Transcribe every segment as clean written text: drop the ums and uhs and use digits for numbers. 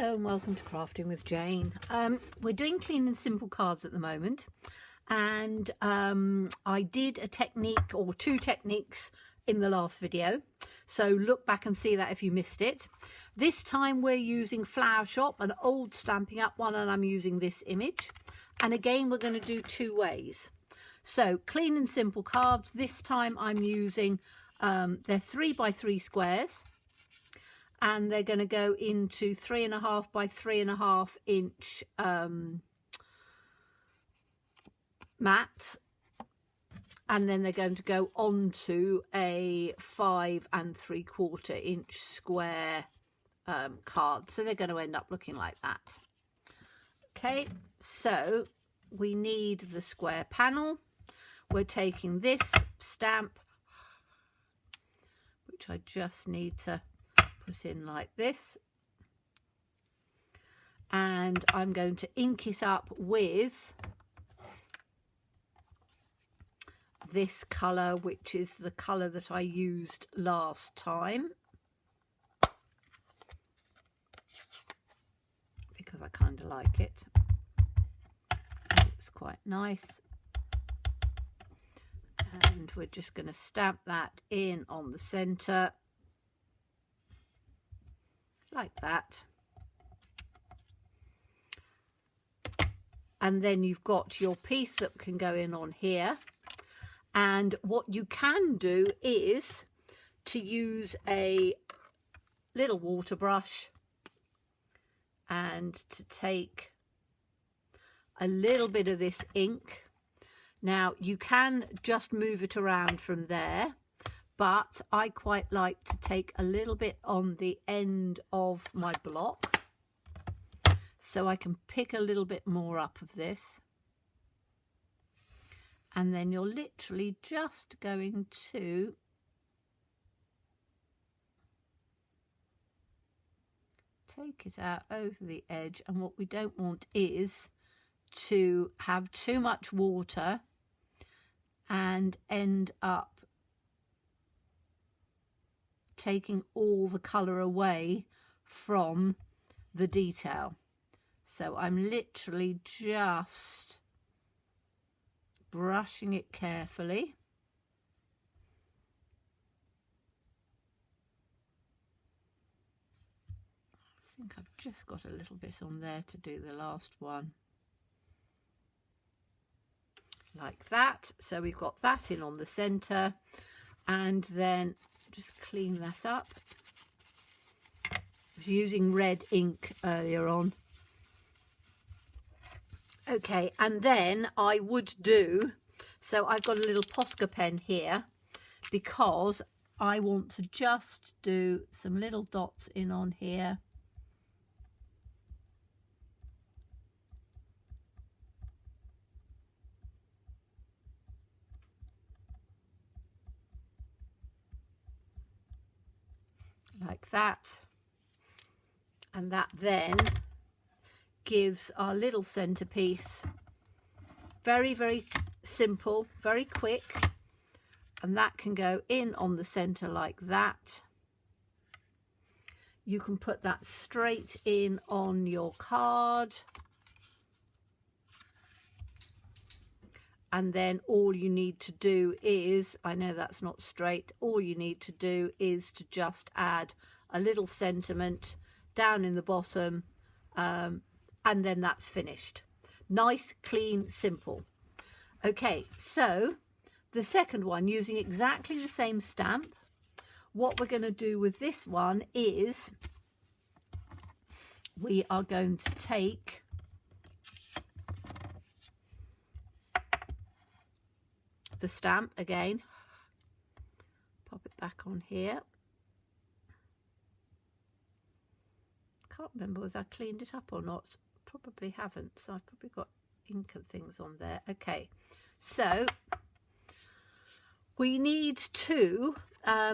Hello and welcome to Crafting with Jane. We're doing clean and simple cards at the moment, and I did a technique or two techniques in the last video, so look back and see that if you missed it. This time we're using Flower Shop, an old Stampin' Up one, and I'm using this image. And again we're going to do two ways. So clean and simple cards. This time I'm using they're 3x3 squares, and they're going to go into 3.5 by 3.5 inch mats, and then they're going to go onto a 5 3/4 inch square card, so they're going to end up looking like that. Okay, so we need the square panel. We're taking this stamp, which I just need to put in like this, and I'm going to ink it up with this colour, which is the colour that I used last time, because I kind of like it. It's quite nice, and we're just going to stamp that in on the centre like that. And then you've got your piece that can go in on here. And what you can do is to use a little water brush and to take a little bit of this ink. Now you can just move it around from there, but I quite like to take a little bit on the end of my block, so I can pick a little bit more up of this. And then you're literally just going to take it out over the edge. And what we don't want is to have too much water and end up taking all the colour away from the detail. So I'm literally just brushing it carefully. I think I've just got a little bit on there to do the last one. Like that. So we've got that in on the centre, and then just clean that up. I was using red ink earlier on. Okay, and then I would do, so I've got a little Posca pen here because I want to just do some little dots in on here. Like that, and that then gives our little centerpiece. Very, very simple, very quick, and that can go in on the center like that. You can put that straight in on your card, and then all you need to do is, I know that's not straight, all you need to do is to just add a little sentiment down in the bottom, and then that's finished. Nice, clean, simple. Okay, so the second one, using exactly the same stamp, what we're going to do with this one is we are going to take the stamp again, pop it back on here. Can't remember whether I cleaned it up or not. Probably haven't, so I've probably got ink and things on there. Okay, so we need to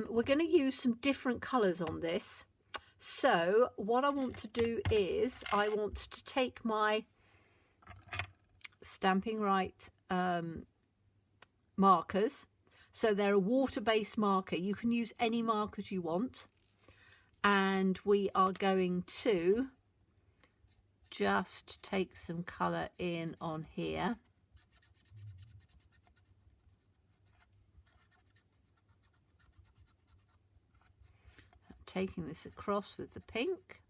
we're going to use some different colors on this. So what I want to do is I want to take my Stampin' Right markers. So they're a water-based marker. You can use any markers you want, and we are going to just take some colour in on here. So I'm taking this across with the pink.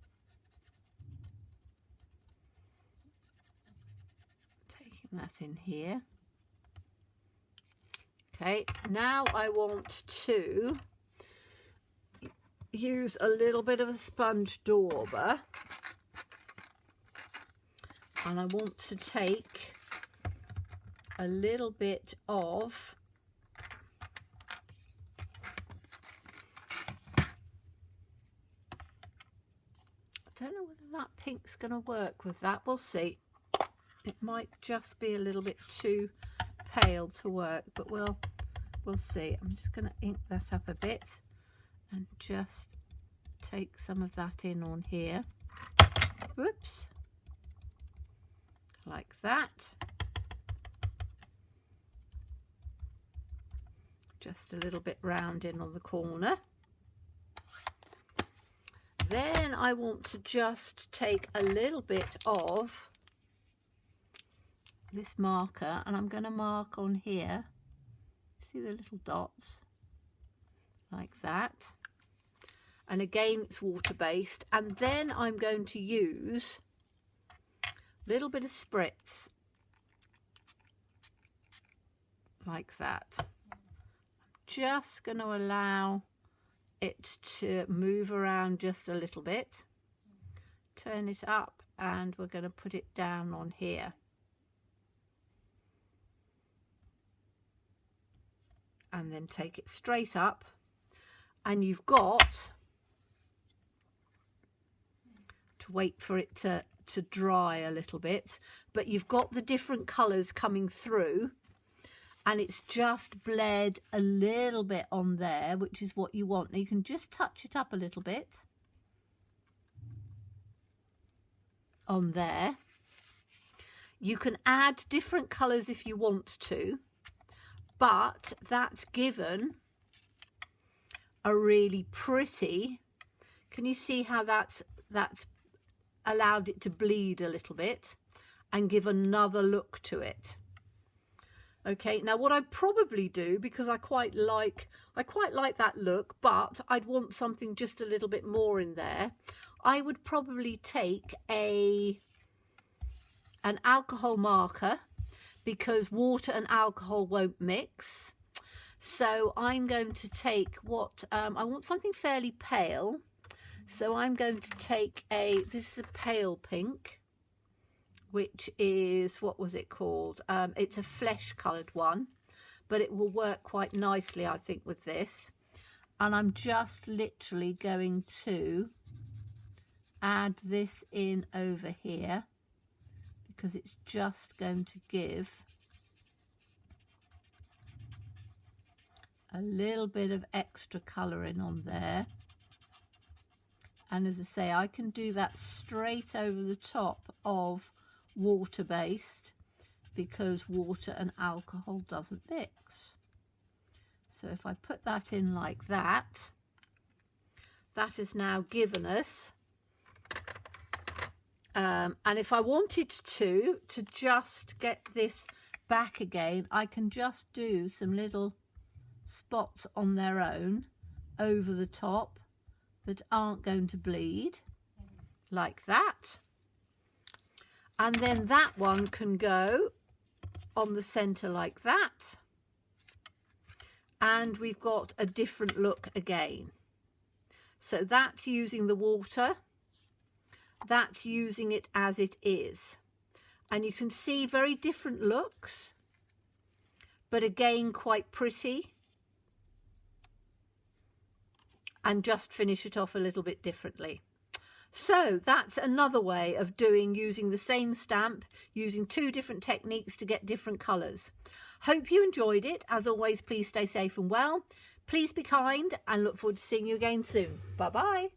Taking that in here. Okay, now I want to use a little bit of a sponge dauber, and I want to take a little bit of I don't know whether that pink's going to work with that. We'll see. It might just be a little bit too pale to work, but we'll see. I'm just going to ink that up a bit and just take some of that in on here. Whoops. Like that. Just a little bit round in on the corner. Then I want to just take a little bit of this marker, and I'm going to mark on here. See the little dots? Like that. And again, it's water-based. And then I'm going to use a little bit of spritz. Like that. I'm just going to allow it to move around just a little bit. Turn it up, and we're going to put it down on here. And then take it straight up, and you've got to wait for it to dry a little bit, but you've got the different colours coming through, and it's just bled a little bit on there, which is what you want. Now you can just touch it up a little bit on there. You can add different colours if you want to, but that's given a really pretty, can you see how that's allowed it to bleed a little bit and give another look to it? Okay, now what I'd probably do, because I quite like that look, but I'd want something just a little bit more in there, I would probably take an alcohol marker, because water and alcohol won't mix. So I'm going to take what I want something fairly pale. So I'm going to take this is a pale pink, which is, what was it called? It's a flesh coloured one, but it will work quite nicely, I think, with this. And I'm just literally going to add this in over here, because it's just going to give a little bit of extra colouring on there. And as I say, I can do that straight over the top of water-based, because water and alcohol doesn't mix. So if I put that in like that, that has now given us and if I wanted to just get this back again, I can just do some little spots on their own over the top that aren't going to bleed, like that. And then that one can go on the centre like that. And we've got a different look again. So that's using the water. That's using it as it is. And you can see very different looks, but again quite pretty. And just finish it off a little bit differently. So that's another way of using the same stamp, using two different techniques to get different colours. Hope you enjoyed it. As always, please stay safe and well. Please be kind, and look forward to seeing you again soon. Bye bye.